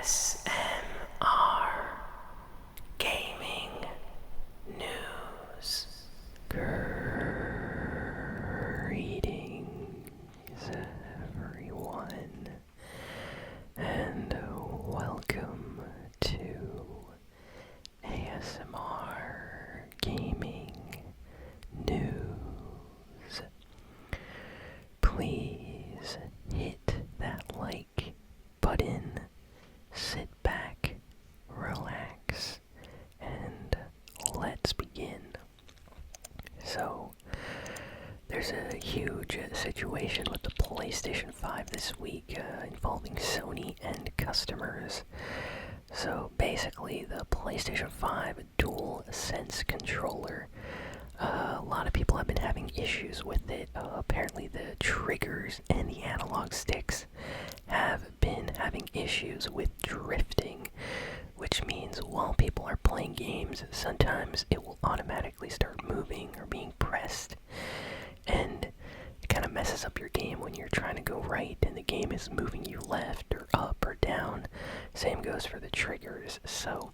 ASMR Gaming News. Greetings, everyone, and welcome to ASMR Gaming News. Please hit that like button, sit back, relax, and let's begin. So, there's a huge situation with the PlayStation 5 this week involving Sony and customers. So basically, the PlayStation 5 DualSense controller, a lot of people have been having issues with it. Apparently the triggers and the analog sticks have been having issues with drifting, which means while people are playing games, sometimes it will automatically start moving or being pressed, and it kind of messes up your game when you're trying to go right and the game is moving you left or up or down. Same goes for the triggers, so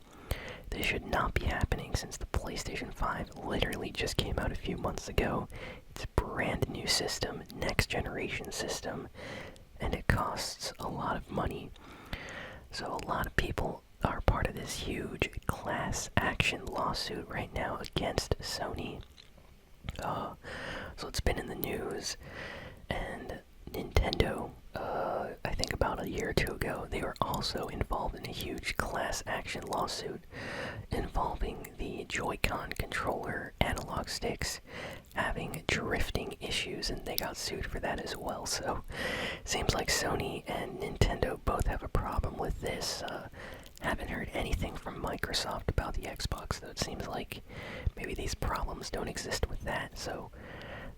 this should not be happening since the PlayStation 5 literally just came out a few months ago. It's a brand new system, next generation system, and it costs a lot of money. So a lot of people are part of this huge class action lawsuit right now against Sony. So it's been in the news, and Nintendo, I think about a year or two ago, they were also involved in a huge class action lawsuit involving the Joy-Con controller analog sticks having drifting issues, and they got sued for that as well. So seems like Sony and Nintendo both have a problem with this. Haven't heard anything from Microsoft about the Xbox, though it seems like maybe these problems don't exist with that. So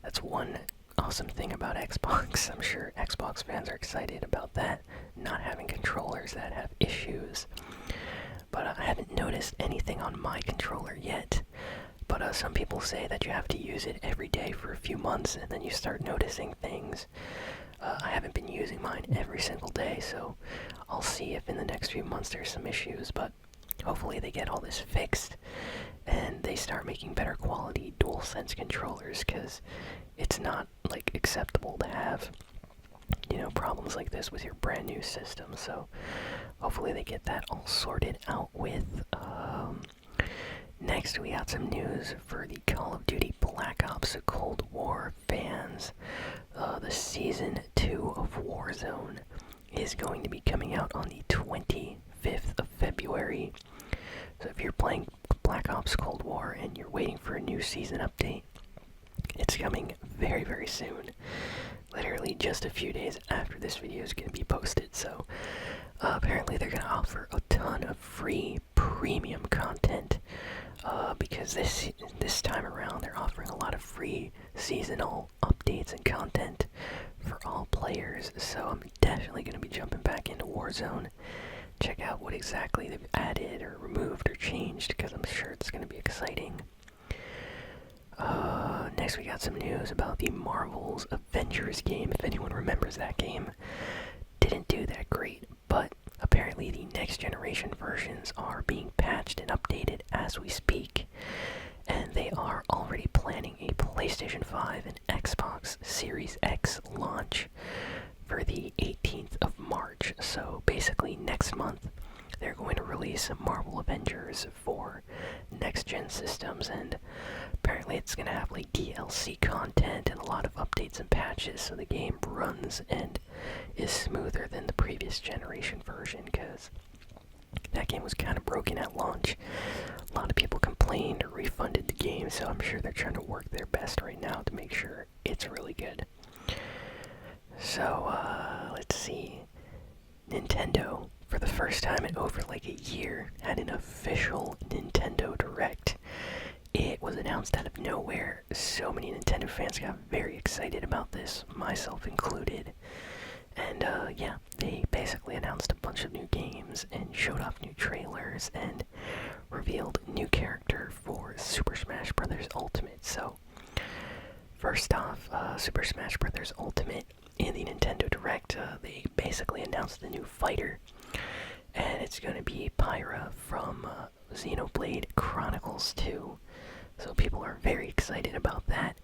that's one awesome thing about Xbox. I'm sure Xbox fans are excited about that, not having controllers that have issues. But I haven't noticed anything on my controller yet. But some people say that you have to use it every day for a few months and then you start noticing things. I haven't been using mine every single day, so I'll see if in the next few months there's some issues, but hopefully they get all this fixed and they start making better quality DualSense controllers, because it's not like acceptable to have, you know, problems like this with your brand new system. So hopefully they get that all sorted out with. Next, we got some news for the Call of Duty Black Ops Cold War fans. The Season 2 of Warzone is going to be coming out on the 25th of February. So if you're playing Black Ops Cold War and you're waiting for a new season update, it's coming very, very soon. Literally just a few days after this video is going to be posted. So apparently they're going to offer a ton of free premium content. Because this time around they're offering a lot of free seasonal updates and content for all players. So I'm definitely going to be jumping back into Warzone. Check out what exactly they've added or removed or changed, because I'm sure it's going to be exciting. Next we got some news about the Marvel's Avengers game. If anyone remembers that game, didn't do that great, but apparently the next generation versions are being patched and updated as we speak, and they are already planning a PlayStation 5 and Xbox Series X launch for the 18th of March. So basically next month they're going to release Marvel Avengers for next-gen systems, and apparently it's going to have like DLC content and a lot of updates and patches, so the game runs and is smoother than the previous generation version, because that game was kind of broken at launch. A lot of people complained or refunded the game, so I'm sure they're trying to work their best right now to make sure it's really good. So, let's see. Nintendo, for the first time in over like a year, had an official Nintendo Direct. It was announced out of nowhere. So many Nintendo fans got very excited about this, myself included. And yeah, they basically announced a bunch of new games and showed off new trailers and revealed new character for Super Smash Bros. Ultimate. So, first off, Super Smash Bros. Ultimate in the Nintendo Direct, they basically announced the new fighter. And it's gonna be Pyra from Xenoblade Chronicles 2. So people are very excited about that.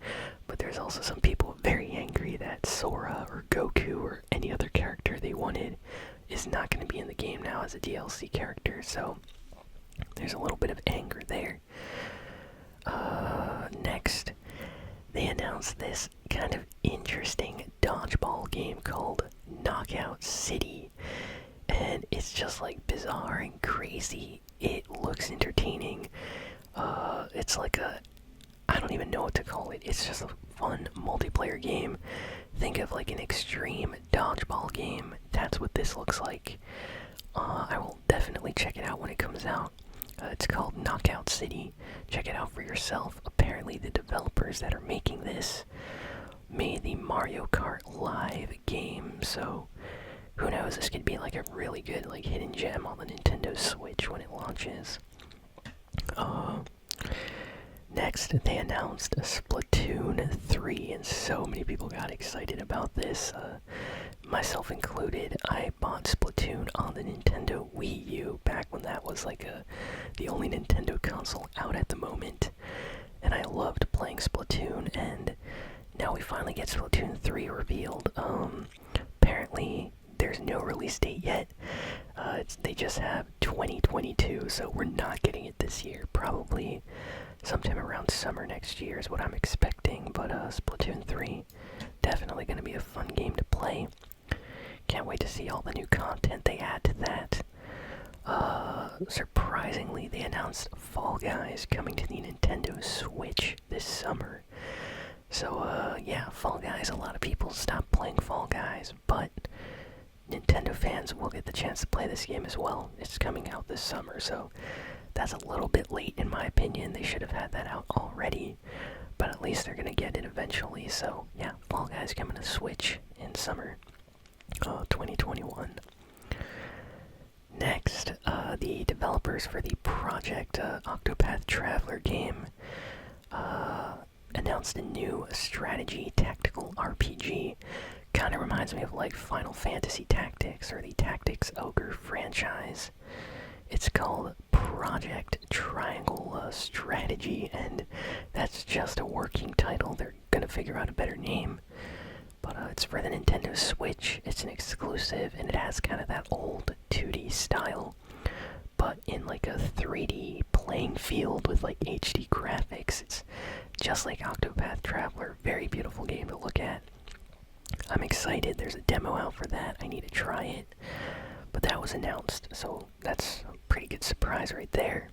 But there's also some people very angry that Sora or Goku or any other character they wanted is not going to be in the game now as a DLC character. So there's a little bit of anger there. Next, they announced this kind of interesting dodgeball game called Knockout City. And it's just like bizarre and crazy. It looks entertaining. It's like I don't even know what to call it. It's just a fun multiplayer game. Think of like an extreme dodgeball game. That's what this looks like. I will definitely check it out when it comes out. It's called Knockout City. Check it out for yourself. Apparently the developers that are making this made the Mario Kart Live game, so who knows, this could be like a really good like hidden gem on the Nintendo Switch when it launches. Next, they announced Splatoon 3, and so many people got excited about this, myself included. I bought Splatoon on the Nintendo Wii U back when that was like the only Nintendo console out at the moment, and I loved playing Splatoon, and now we finally get Splatoon 3 revealed. Apparently there's no release date yet. They just have 2022, so we're not getting it this year. Probably sometime around summer next year is what I'm expecting, but Splatoon 3, definitely going to be a fun game to play. Can't wait to see all the new content they add to that. Surprisingly, they announced Fall Guys coming to the Nintendo Switch this summer. So, yeah, Fall Guys, a lot of people stopped playing Fall Guys, but Nintendo fans will get the chance to play this game as well. It's coming out this summer, so that's a little bit late in my opinion. They should have had that out already, but at least they're gonna get it eventually. So yeah, Fall Guys coming to Switch in summer 2021. Next, the developers for the Project Octopath Traveler game announced a new strategy tactical RPG. Kind of reminds me of like Final Fantasy Tactics or the Tactics Ogre franchise. It's called Project Triangle Strategy, and that's just a working title. They're gonna figure out a better name. But it's for the Nintendo Switch. It's an exclusive, and it has kind of that old 2D style, but in like a 3D playing field with like HD graphics. It's just like Octopath Traveler. Very beautiful game to look at. I'm excited. There's a demo out for that. I need to try it. But that was announced, so that's a pretty good surprise right there.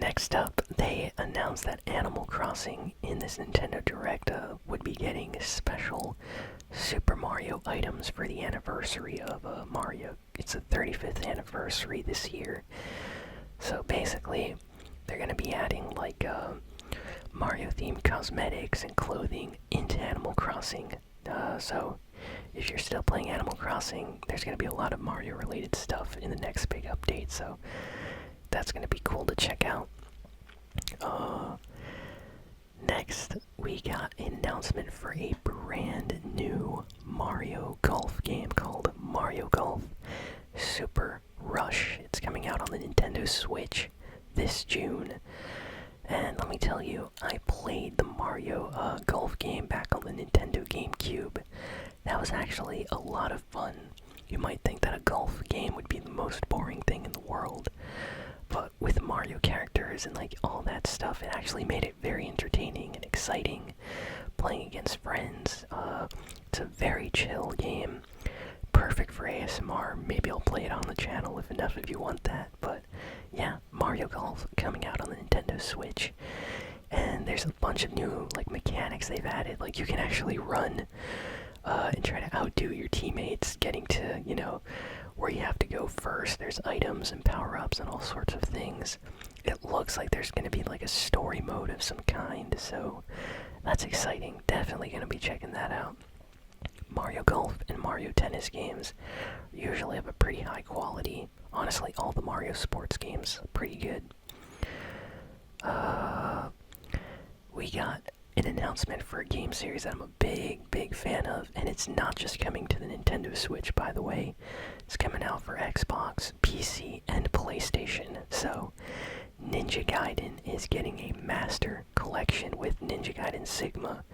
Next up, they announced that Animal Crossing in this Nintendo Direct would be getting special Super Mario items for the anniversary of Mario. It's the 35th anniversary this year. So basically, they're going to be adding like Mario-themed cosmetics and clothing into Animal Crossing. So if you're still playing Animal Crossing, there's going to be a lot of Mario-related stuff in the next big update, so that's going to be cool to check out. Next, we got an announcement for a brand new Mario Golf game called Mario Golf Super Rush. It's coming out on the Nintendo Switch this June. And let me tell you, I played the Mario Golf game back on the Nintendo GameCube. That was actually a lot of fun. You might think that a golf game would be the most boring thing in the world, but with Mario characters and like all that stuff, it actually made it very entertaining and exciting. Playing against friends, it's a very chill game. Perfect for ASMR. Maybe I'll play it on the channel if enough of you want that. But yeah, Mario Golf coming out on the Nintendo Switch. And there's a bunch of new like mechanics they've added. Like you can actually run and try to outdo your teammates, getting to, you know, where you have to go first. There's items and power-ups and all sorts of things. It looks like there's going to be like a story mode of some kind, so that's exciting. Definitely going to be checking that out. Mario Golf and Mario Tennis games usually have a pretty high quality. Honestly, all the Mario sports games are pretty good. We got an announcement for a game series that I'm a big fan of, and it's not just coming to the Nintendo Switch, by the way. It's coming out for Xbox, PC, and PlayStation. So, Ninja Gaiden is getting a master collection with Ninja Gaiden Sigma,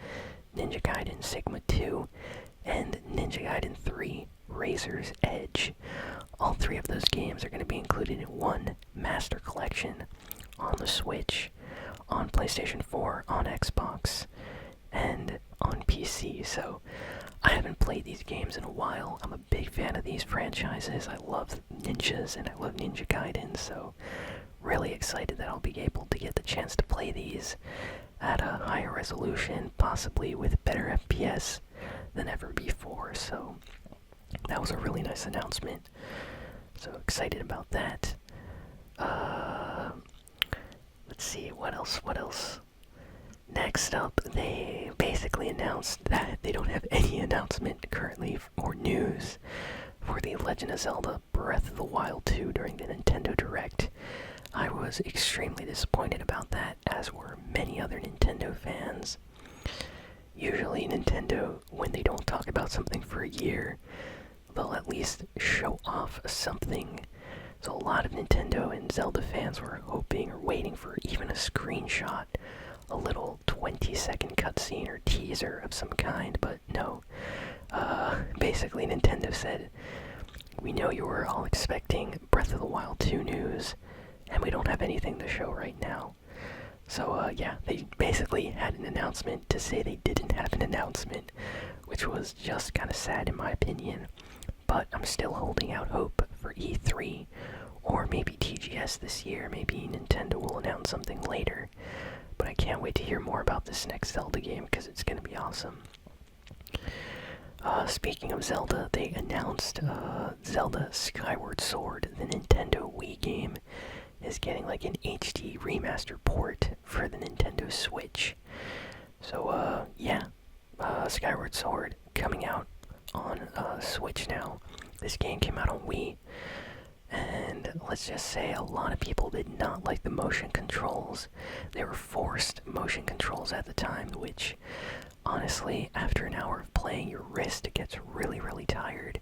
Ninja Gaiden Sigma 2, and Ninja Gaiden 3 Razor's Edge. All three of those games are going to be included in one master collection on the Switch, on PlayStation 4, on Xbox, and on PC. So I haven't played these games in a while. I'm a big fan of these franchises. I love ninjas and I love Ninja Gaiden, so really excited that I'll be able to get the chance to play these at a higher resolution, possibly with better FPS than ever before. So that was a really nice announcement. So excited about that. Let's see, what else? Next up, they basically announced that they don't have any announcement currently or news for The Legend of Zelda Breath of the Wild 2 during the Nintendo Direct. I was extremely disappointed about that, as were many other Nintendo fans. Usually Nintendo, when they don't talk about something for a year, they'll at least show off something. So a lot of Nintendo and Zelda fans were hoping or waiting for even a screenshot, a little 20-second cutscene or teaser of some kind, but no. Basically Nintendo said, we know you were all expecting Breath of the Wild 2 news, and we don't have anything to show right now. So yeah, they basically had an announcement to say they didn't have an announcement, which was just kind of sad in my opinion. But I'm still holding out hope for E3, or maybe TGS this year. Maybe Nintendo will announce something later. But I can't wait to hear more about this next Zelda game, because it's going to be awesome. Speaking of Zelda, they announced Zelda Skyward Sword, the Nintendo Wii game, is getting like an HD remaster port for the Nintendo Switch. So, yeah, Skyward Sword coming out on Switch now. This game came out on Wii, and let's just say a lot of people did not like the motion controls. They were forced motion controls at the time, which honestly, after an hour of playing, your wrist gets really tired.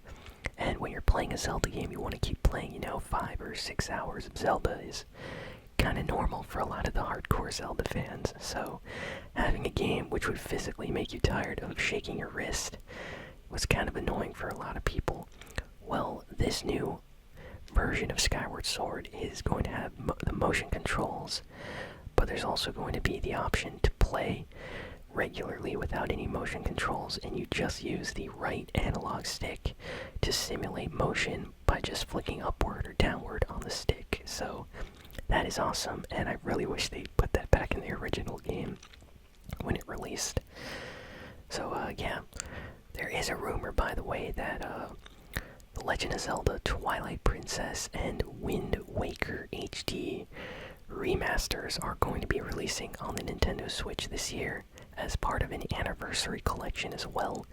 And when you're playing a Zelda game, you want to keep playing, 5 or 6 hours of Zelda is kind of normal for a lot of the hardcore Zelda fans. So having a game which would physically make you tired of shaking your wrist was kind of annoying for a lot of people. Well, this new version of Skyward Sword is going to have the motion controls, but there's also going to be the option to play regularly without any motion controls, and you just use the right analog stick to simulate motion by just flicking upward or downward on the stick. So that is awesome, and I really wish they put that back in the original game when it released. So yeah, there is a rumor, by the way, that The Legend of Zelda Twilight Princess and Wind Waker HD remasters are going to be releasing on the Nintendo Switch this year as part of an anniversary collection as well.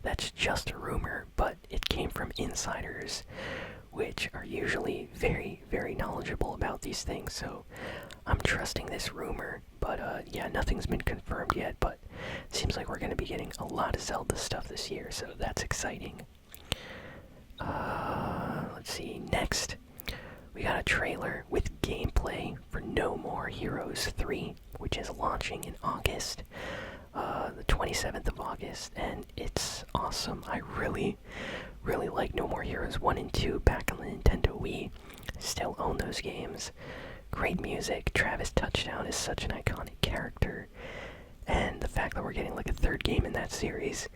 That's just a rumor, but it came from insiders, which are usually very knowledgeable about these things, so I'm trusting this rumor. But yeah, nothing's been confirmed yet, but it seems like we're going to be getting a lot of Zelda stuff this year, so that's exciting. Let's see, next we got a trailer with gameplay for No More Heroes 3, which is launching in August, the 27th of August, and it's awesome. I really like No More Heroes 1 and 2 back on the Nintendo Wii. Still own those games. Great music. Travis Touchdown is such an iconic character, and the fact that we're getting like a third game in that series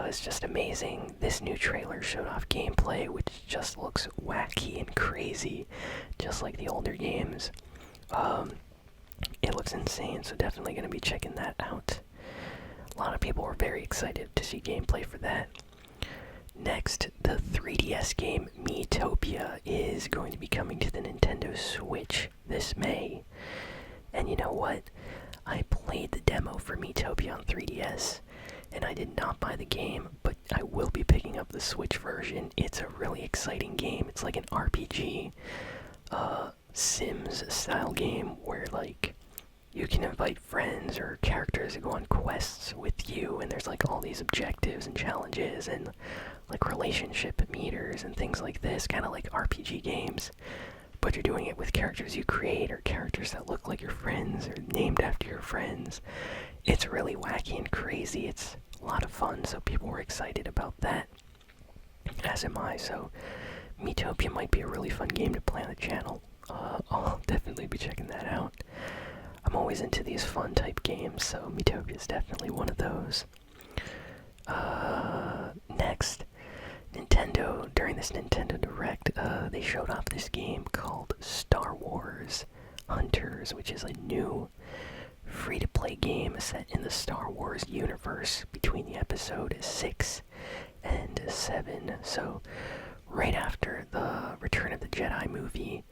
is just amazing. This new trailer showed off gameplay which just looks wacky and crazy, just like the older games. It looks insane, so definitely going to be checking that out. A lot of people were very excited to see gameplay for that. Next, the 3DS game Metopia is going to be coming to the Nintendo Switch this May. And you know what? I played the demo for Metopia on 3DS, and I did not buy the game, but I will be picking up the Switch version. It's a really exciting game. It's like an RPG, Sims-style game where, like, you can invite friends or characters to go on quests with you, and there's like all these objectives and challenges and like relationship meters and things like this, kind of like RPG games, but you're doing it with characters you create or characters that look like your friends or named after your friends. It's really wacky and crazy. It's a lot of fun, so people were excited about that, as am I. So Metopia might be a really fun game to play on the channel. I'll definitely be checking that out. I'm always into these fun type games, so Metopia is definitely one of those. Next, Nintendo, during this Nintendo Direct, they showed off this game called Star Wars Hunters, which is a new free-to-play game set in the Star Wars universe between the episode 6 and 7. So, right after the Return of the Jedi movie,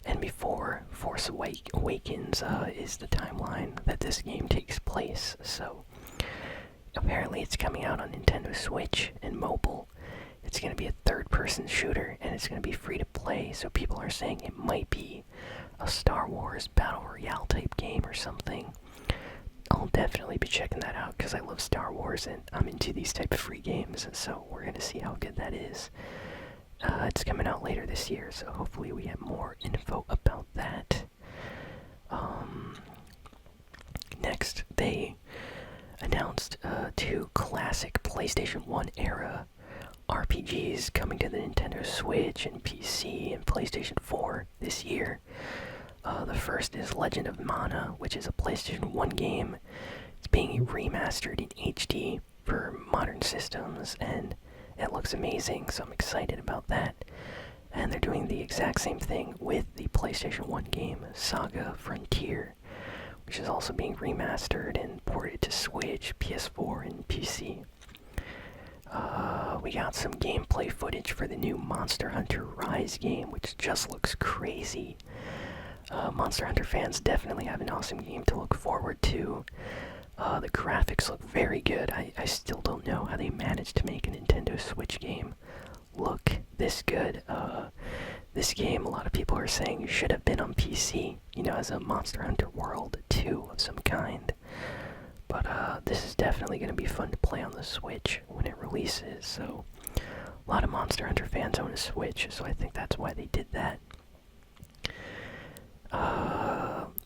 and before Force Awakens is the timeline that this game takes place. So, apparently it's coming out on Nintendo Switch and mobile. It's going to be a third-person shooter, and it's going to be free to play, so people are saying it might be a Star Wars Battle Royale type game or something. I'll definitely be checking that out, because I love Star Wars, and I'm into these type of free games, so we're going to see how good that is. It's coming out later this year, so hopefully we get more info about that. Next, they announced 2 classic PlayStation 1 era RPGs coming to the Nintendo Switch and PC and PlayStation 4 this year. The first is Legend of Mana, which is a PlayStation 1 game. It's being remastered in HD for modern systems, and it looks amazing, so I'm excited about that. And they're doing the exact same thing with the PlayStation 1 game, Saga Frontier, which is also being remastered and ported to Switch, PS4, and PC. We got some gameplay footage for the new Monster Hunter Rise game, which just looks crazy. Monster Hunter fans definitely have an awesome game to look forward to. The graphics look very good. I still don't know how they managed to make a Nintendo Switch game look this good. This game, a lot of people are saying, should have been on PC, as a Monster Hunter World 2 of some kind. But this is definitely going to be fun to play on the Switch when it releases. So a lot of Monster Hunter fans own a Switch, so I think that's why they did that.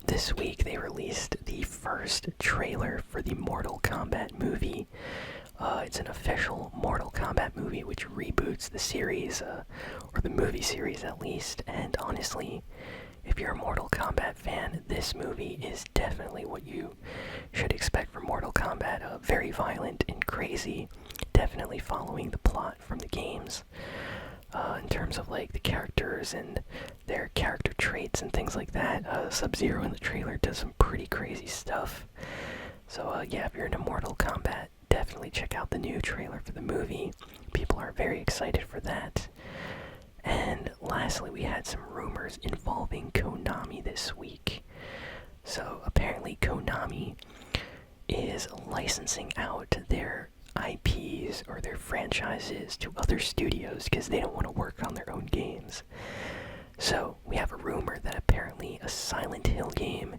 This week they released the first trailer for the Mortal Kombat movie. It's an official Mortal Kombat movie which reboots the series, or the movie series at least, and honestly, if you're a Mortal Kombat fan, this movie is definitely what you should expect from Mortal Kombat. Very violent and crazy, definitely following the plot from the games. In terms of like the characters and their character traits and things like that, Sub-Zero in the trailer does some pretty crazy stuff. So yeah, if you're into Mortal Kombat, definitely check out the new trailer for the movie. People are very excited for that. And lastly, we had some rumors involving Konami this week. So apparently Konami is licensing out their IPs or their franchises to other studios because they don't want to work on their own games. So we have a rumor that apparently a Silent Hill game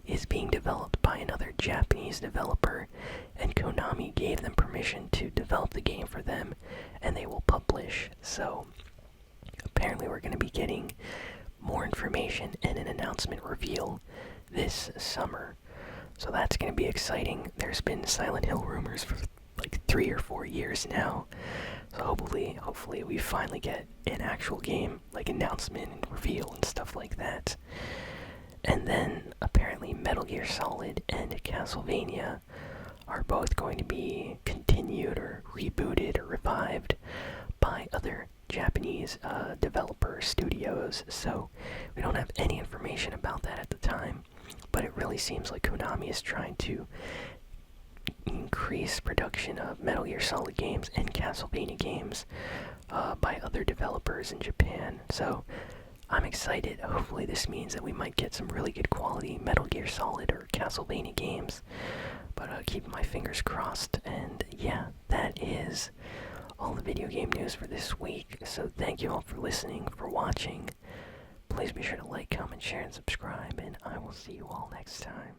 is being developed by another Japanese developer, and Konami gave them permission to develop the game for them, and they will publish. So apparently we're going to be getting more information and an announcement reveal this summer. So that's going to be exciting. There's been Silent Hill rumors for like 3 or 4 years now. So hopefully we finally get an actual game, like announcement and reveal and stuff like that. And then apparently Metal Gear Solid and Castlevania are both going to be continued or rebooted or revived by other Japanese developer studios. So we don't have any information about that at the time, but it really seems like Konami is trying to increase production of Metal Gear Solid games and Castlevania games by other developers in Japan. So I'm excited. Hopefully this means that we might get some really good quality Metal Gear Solid or Castlevania games. But keep my fingers crossed. And yeah, that is all the video game news for this week. So thank you all for listening, for watching. Please be sure to like, comment, share, and subscribe. And I will see you all next time.